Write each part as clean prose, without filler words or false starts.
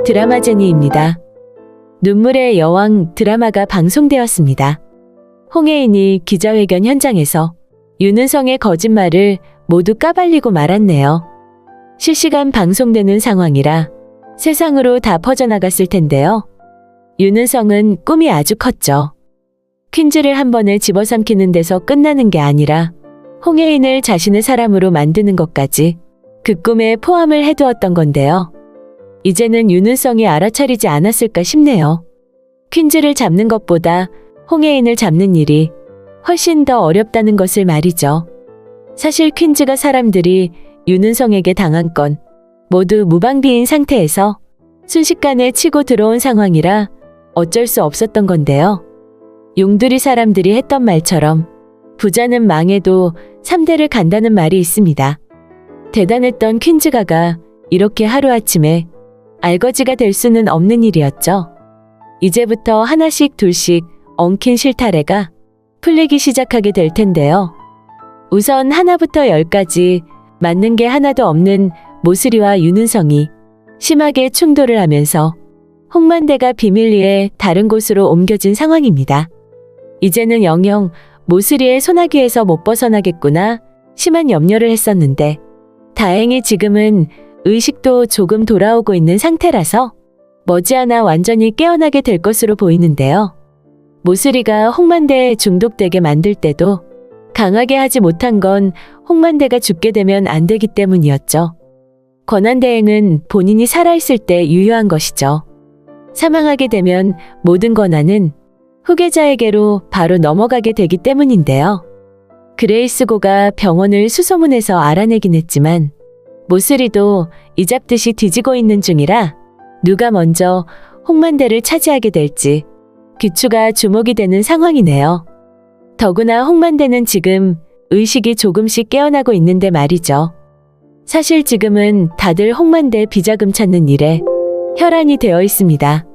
드라마제니입니다. 눈물의 여왕 드라마가 방송되었습니다. 홍혜인이 기자회견 현장에서 윤은성의 거짓말을 모두 까발리고 말았네요. 실시간 방송되는 상황이라 세상으로 다 퍼져나갔을 텐데요. 윤은성은 꿈이 아주 컸죠. 퀸즈를 한 번에 집어삼키는 데서 끝나는 게 아니라 홍혜인을 자신의 사람으로 만드는 것까지 그 꿈에 포함을 해두었던 건데요. 이제는 윤은성이 알아차리지 않았을까 싶네요. 퀸즈를 잡는 것보다 홍혜인을 잡는 일이 훨씬 더 어렵다는 것을 말이죠. 사실 퀸즈가 사람들이 윤은성에게 당한 건 모두 무방비인 상태에서 순식간에 치고 들어온 상황이라 어쩔 수 없었던 건데요. 용두리 사람들이 했던 말처럼 부자는 망해도 3대를 간다는 말이 있습니다. 대단했던 퀸즈가가 이렇게 하루아침에 알거지가 될 수는 없는 일이었죠. 이제부터 하나씩 둘씩 엉킨 실타래가 풀리기 시작하게 될 텐데요. 우선 하나부터 10까지 맞는 게 하나도 없는 모슬이와 윤은성이 심하게 충돌을 하면서 홍만대가 비밀리에 다른 곳으로 옮겨진 상황입니다. 이제는 영영 모슬이의 소나기에서 못 벗어나겠구나 심한 염려를 했었는데 다행히 지금은 의식도 조금 돌아오고 있는 상태라서 머지않아 완전히 깨어나게 될 것으로 보이는데요. 모슬이가 홍만대에 중독되게 만들 때도 강하게 하지 못한 건 홍만대가 죽게 되면 안 되기 때문이었죠. 권한대행은 본인이 살아있을 때 유효한 것이죠. 사망하게 되면 모든 권한은 후계자에게로 바로 넘어가게 되기 때문인데요. 그레이스고가 병원을 수소문해서 알아내긴 했지만 모슬이도 이잡듯이 뒤지고 있는 중이라 누가 먼저 홍만대를 차지하게 될지 귀추가 주목이 되는 상황이네요. 더구나 홍만대는 지금 의식이 조금씩 깨어나고 있는데 말이죠. 사실 지금은 다들 홍만대 비자금 찾는 일에 혈안이 되어 있습니다.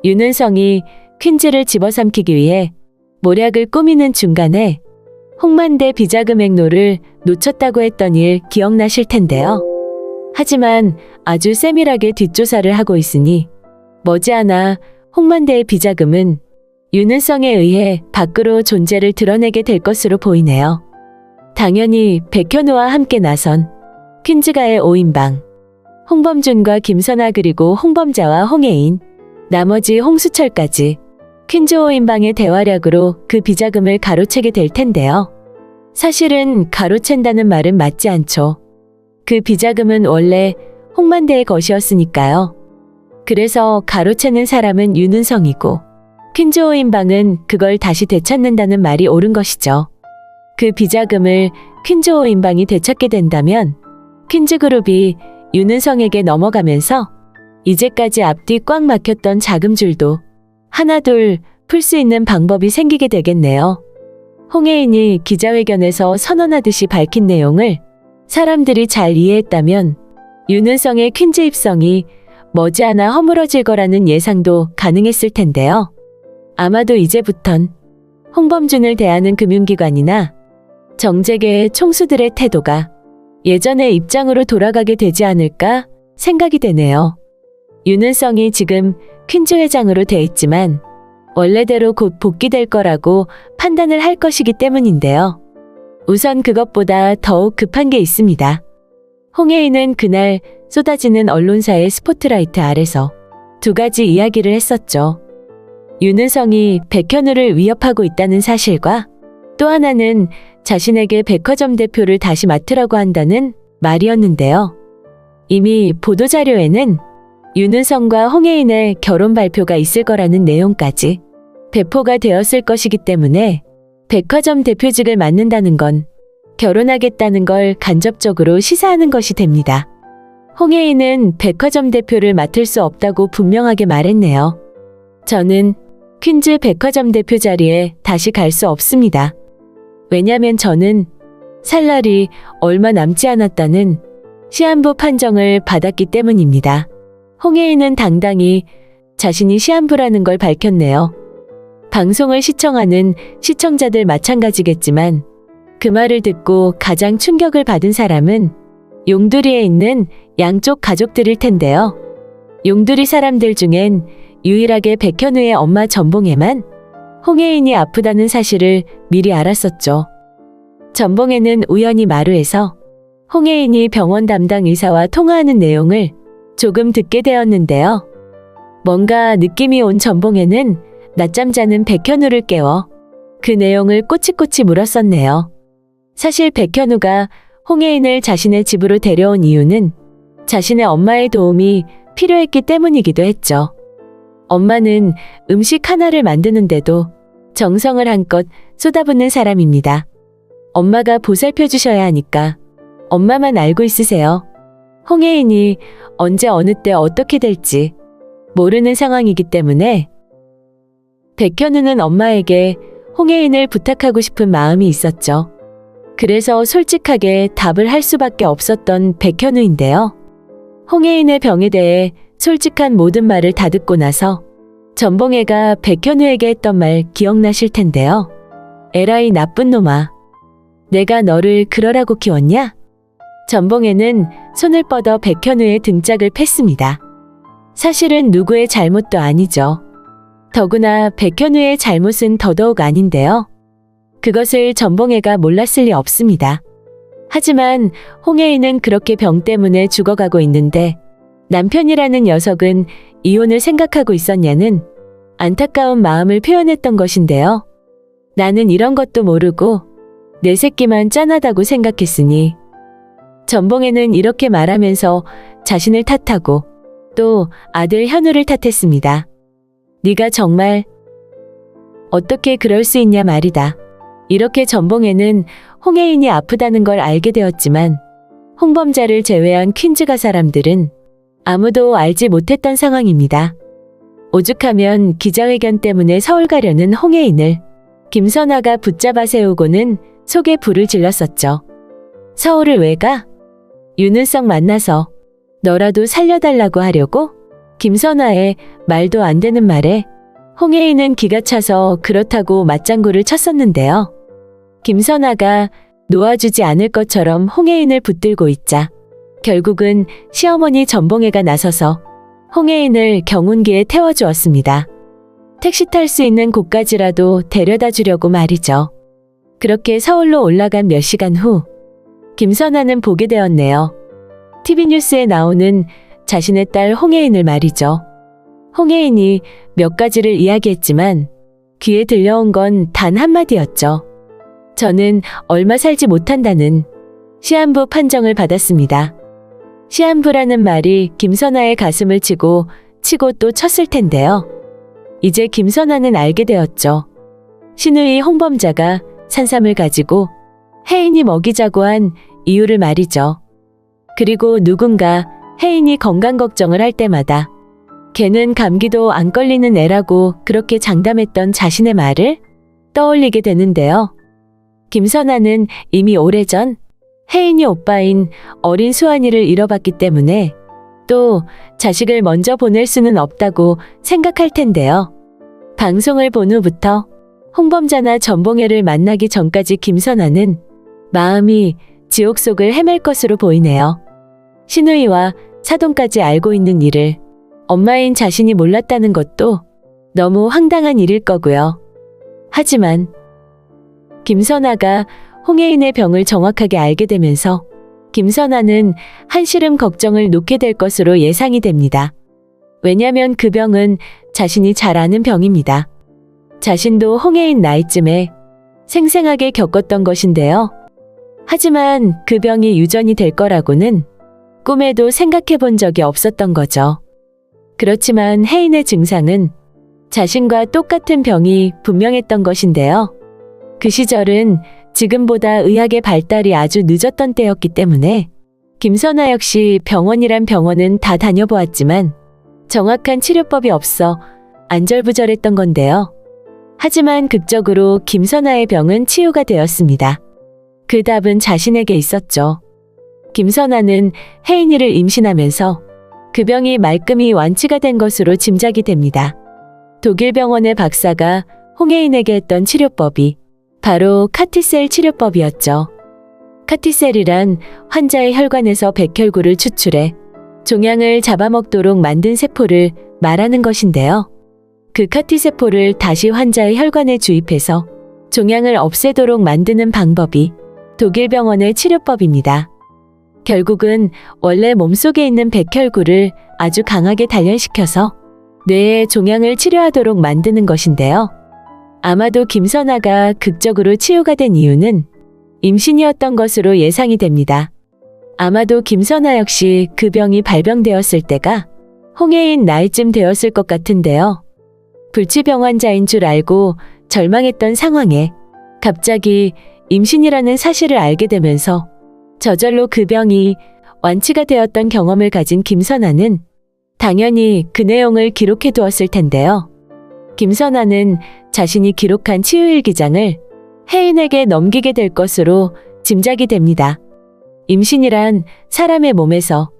윤은성이 퀸즈를 집어삼키기 위해 모략을 꾸미는 중간에 홍만대 비자금 행로를 놓쳤다고 했던 일 기억나실 텐데요. 하지만 아주 세밀하게 뒷조사를 하고 있으니 머지않아 홍만대의 비자금은 윤은성에 의해 밖으로 존재를 드러내게 될 것으로 보이네요. 당연히 백현우와 함께 나선 퀸즈가의 5인방, 홍범준과 김선아 그리고 홍범자와 홍혜인, 나머지 홍수철까지 퀸즈 5인방의 대활약으로 그 비자금을 가로채게 될 텐데요. 사실은 가로챈다는 말은 맞지 않죠. 그 비자금은 원래 홍만대의 것이었으니까요. 그래서 가로채는 사람은 윤은성이고 퀸즈 5인방은 그걸 다시 되찾는다는 말이 옳은 것이죠. 그 비자금을 퀸즈 5인방이 되찾게 된다면 퀸즈 그룹이 윤은성에게 넘어가면서 이제까지 앞뒤 꽉 막혔던 자금줄도 하나둘 풀 수 있는 방법이 생기게 되겠네요. 홍혜인이 기자회견에서 선언하듯이 밝힌 내용을 사람들이 잘 이해했다면 윤은성의 퀸즈 입성이 머지않아 허물어질 거라는 예상도 가능했을 텐데요. 아마도 이제부턴 홍범준을 대하는 금융기관이나 정재계의 총수들의 태도가 예전의 입장으로 돌아가게 되지 않을까 생각이 되네요. 윤은성이 지금 퀸즈 회장으로 돼 있지만 원래대로 곧 복귀될 거라고 판단을 할 것이기 때문인데요. 우선 그것보다 더욱 급한 게 있습니다. 홍혜인은 그날 쏟아지는 언론사의 스포트라이트 아래서 두 가지 이야기를 했었죠. 윤은성이 백현우를 위협하고 있다는 사실과 또 하나는 자신에게 백화점 대표를 다시 맡으라고 한다는 말이었는데요. 이미 보도자료에는 윤은성과 홍혜인의 결혼 발표가 있을 거라는 내용까지 배포가 되었을 것이기 때문에 백화점 대표직을 맡는다는 건 결혼하겠다는 걸 간접적으로 시사하는 것이 됩니다. 홍혜인은 백화점 대표를 맡을 수 없다고 분명하게 말했네요. 저는 퀸즈 백화점 대표 자리에 다시 갈 수 없습니다. 왜냐면 저는 살 날이 얼마 남지 않았다는 시한부 판정을 받았기 때문입니다. 홍혜인은 당당히 자신이 시한부라는 걸 밝혔네요. 방송을 시청하는 시청자들 마찬가지겠지만 그 말을 듣고 가장 충격을 받은 사람은 용두리에 있는 양쪽 가족들일 텐데요. 용두리 사람들 중엔 유일하게 백현우의 엄마 전봉에만 홍혜인이 아프다는 사실을 미리 알았었죠. 전봉에는 우연히 마루에서 홍혜인이 병원 담당 의사와 통화하는 내용을 조금 듣게 되었는데요. 뭔가 느낌이 온 전봉에는 낮잠 자는 백현우를 깨워 그 내용을 꼬치꼬치 물었었네요. 사실 백현우가 홍혜인을 자신의 집으로 데려온 이유는 자신의 엄마의 도움이 필요했기 때문이기도 했죠. 엄마는 음식 하나를 만드는데도 정성을 한껏 쏟아붓는 사람입니다. 엄마가 보살펴 주셔야 하니까 엄마만 알고 있으세요. 홍혜인이 언제 어느 때 어떻게 될지 모르는 상황이기 때문에 백현우는 엄마에게 홍혜인을 부탁하고 싶은 마음이 있었죠. 그래서 솔직하게 답을 할 수밖에 없었던 백현우인데요. 홍혜인의 병에 대해 솔직한 모든 말을 다 듣고 나서 전봉애가 백현우에게 했던 말 기억나실 텐데요. 에라이 나쁜 놈아. 내가 너를 그러라고 키웠냐? 전봉애는 손을 뻗어 백현우의 등짝을 팼습니다. 사실은 누구의 잘못도 아니죠. 더구나 백현우의 잘못은 더더욱 아닌데요. 그것을 전봉애가 몰랐을 리 없습니다. 하지만 홍혜인은 그렇게 병 때문에 죽어가고 있는데 남편이라는 녀석은 이혼을 생각하고 있었냐는 안타까운 마음을 표현했던 것인데요. 나는 이런 것도 모르고 내 새끼만 짠하다고 생각했으니. 전봉애는 이렇게 말하면서 자신을 탓하고 또 아들 현우를 탓했습니다. 네가 정말 어떻게 그럴 수 있냐 말이다. 이렇게 전봉애는 홍혜인이 아프다는 걸 알게 되었지만 홍범자를 제외한 퀸즈가 사람들은 아무도 알지 못했던 상황입니다. 오죽하면 기자회견 때문에 서울 가려는 홍혜인을 김선아가 붙잡아 세우고는 속에 불을 질렀었죠. 서울을 왜 가? 윤은석 만나서 너라도 살려달라고 하려고? 김선아의 말도 안 되는 말에 홍혜인은 기가 차서 그렇다고 맞장구를 쳤었는데요. 김선아가 놓아주지 않을 것처럼 홍혜인을 붙들고 있자 결국은 시어머니 전봉애가 나서서 홍혜인을 경운기에 태워주었습니다. 택시 탈 수 있는 곳까지라도 데려다 주려고 말이죠. 그렇게 서울로 올라간 몇 시간 후 김선아는 보게 되었네요. TV뉴스에 나오는 자신의 딸 홍혜인을 말이죠. 홍혜인이 몇 가지를 이야기했지만 귀에 들려온 건 단 한마디였죠. 저는 얼마 살지 못한다는 시한부 판정을 받았습니다. 시한부라는 말이 김선아의 가슴을 치고 또 쳤을 텐데요. 이제 김선아는 알게 되었죠. 신우이 홍범자가 산삼을 가지고 혜인이 먹이자고 한 이유를 말이죠. 그리고 누군가 혜인이 건강 걱정을 할 때마다 걔는 감기도 안 걸리는 애라고 그렇게 장담했던 자신의 말을 떠올리게 되는데요. 김선아는 이미 오래전 혜인이 오빠인 어린 수환이를 잃어봤기 때문에 또 자식을 먼저 보낼 수는 없다고 생각할 텐데요. 방송을 본 후부터 홍범자나 전봉애를 만나기 전까지 김선아는 마음이 지옥 속을 헤맬 것으로 보이네요. 신우이와 사돈까지 알고 있는 일을 엄마인 자신이 몰랐다는 것도 너무 황당한 일일 거고요. 하지만 김선아가 홍혜인의 병을 정확하게 알게 되면서 김선아는 한시름 걱정을 놓게 될 것으로 예상이 됩니다. 왜냐면 그 병은 자신이 잘 아는 병입니다. 자신도 홍혜인 나이쯤에 생생하게 겪었던 것인데요. 하지만 그 병이 유전이 될 거라고는 꿈에도 생각해 본 적이 없었던 거죠. 그렇지만 혜인의 증상은 자신과 똑같은 병이 분명했던 것인데요. 그 시절은 지금보다 의학의 발달이 아주 늦었던 때였기 때문에 김선아 역시 병원이란 병원은 다 다녀보았지만 정확한 치료법이 없어 안절부절했던 건데요. 하지만 극적으로 김선아의 병은 치유가 되었습니다. 그 답은 자신에게 있었죠. 김선아는 혜인이를 임신하면서 그 병이 말끔히 완치가 된 것으로 짐작이 됩니다. 독일 병원의 박사가 홍혜인에게 했던 치료법이 바로 카티셀 치료법이었죠. 카티셀이란 환자의 혈관에서 백혈구를 추출해 종양을 잡아먹도록 만든 세포를 말하는 것인데요. 그 카티 세포를 다시 환자의 혈관에 주입해서 종양을 없애도록 만드는 방법이 독일 병원의 치료법입니다. 결국은 원래 몸속에 있는 백혈구를 아주 강하게 단련시켜서 뇌의 종양을 치료하도록 만드는 것인데요. 아마도 김선아가 극적으로 치유가 된 이유는 임신이었던 것으로 예상이 됩니다. 아마도 김선아 역시 그 병이 발병되었을 때가 홍해인 나이쯤 되었을 것 같은데요. 불치병 환자인 줄 알고 절망했던 상황에 갑자기 임신이라는 사실을 알게 되면서 저절로 그 병이 완치가 되었던 경험을 가진 김선아는 당연히 그 내용을 기록해 두었을 텐데요. 김선아는 자신이 기록한 치유일기장을 혜인에게 넘기게 될 것으로 짐작이 됩니다. 임신이란 사람의 몸에서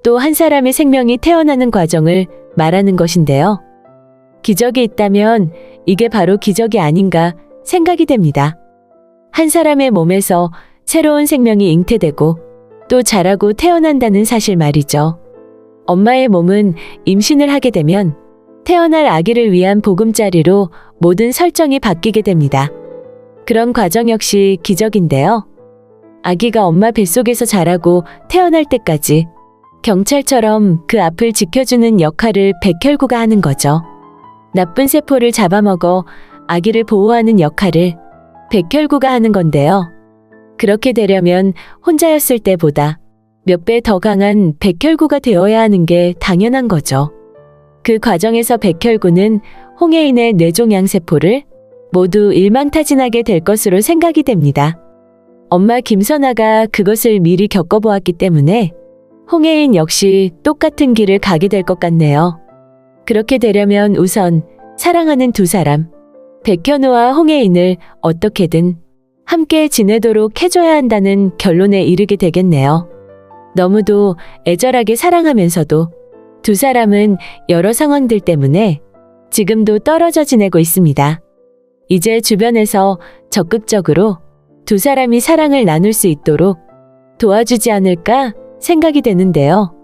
또 한 사람의 생명이 태어나는 과정을 말하는 것인데요. 기적이 있다면 이게 바로 기적이 아닌가 생각이 됩니다. 한 사람의 몸에서 새로운 생명이 잉태되고 또 자라고 태어난다는 사실 말이죠. 엄마의 몸은 임신을 하게 되면 태어날 아기를 위한 보금자리로 모든 설정이 바뀌게 됩니다. 그런 과정 역시 기적인데요. 아기가 엄마 뱃속에서 자라고 태어날 때까지 경찰처럼 그 앞을 지켜주는 역할을 백혈구가 하는 거죠. 나쁜 세포를 잡아먹어 아기를 보호하는 역할을 백혈구가 하는 건데요. 그렇게 되려면 혼자였을 때보다 몇 배 더 강한 백혈구가 되어야 하는 게 당연한 거죠. 그 과정에서 백혈구는 홍해인의 뇌종양세포를 모두 일망타진하게 될 것으로 생각이 됩니다. 엄마 김선아가 그것을 미리 겪어보았기 때문에 홍해인 역시 똑같은 길을 가게 될 것 같네요. 그렇게 되려면 우선 사랑하는 두 사람, 백현우와 홍해인을 어떻게든 함께 지내도록 해줘야 한다는 결론에 이르게 되겠네요. 너무도 애절하게 사랑하면서도 두 사람은 여러 상황들 때문에 지금도 떨어져 지내고 있습니다. 이제 주변에서 적극적으로 두 사람이 사랑을 나눌 수 있도록 도와주지 않을까 생각이 되는데요.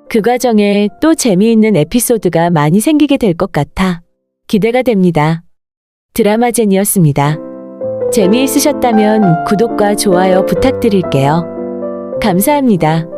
그 과정에 또 재미있는 에피소드가 많이 생기게 될 것 같아 기대가 됩니다. 드라마젠이었습니다. 재미있으셨다면 구독과 좋아요 부탁드릴게요. 감사합니다.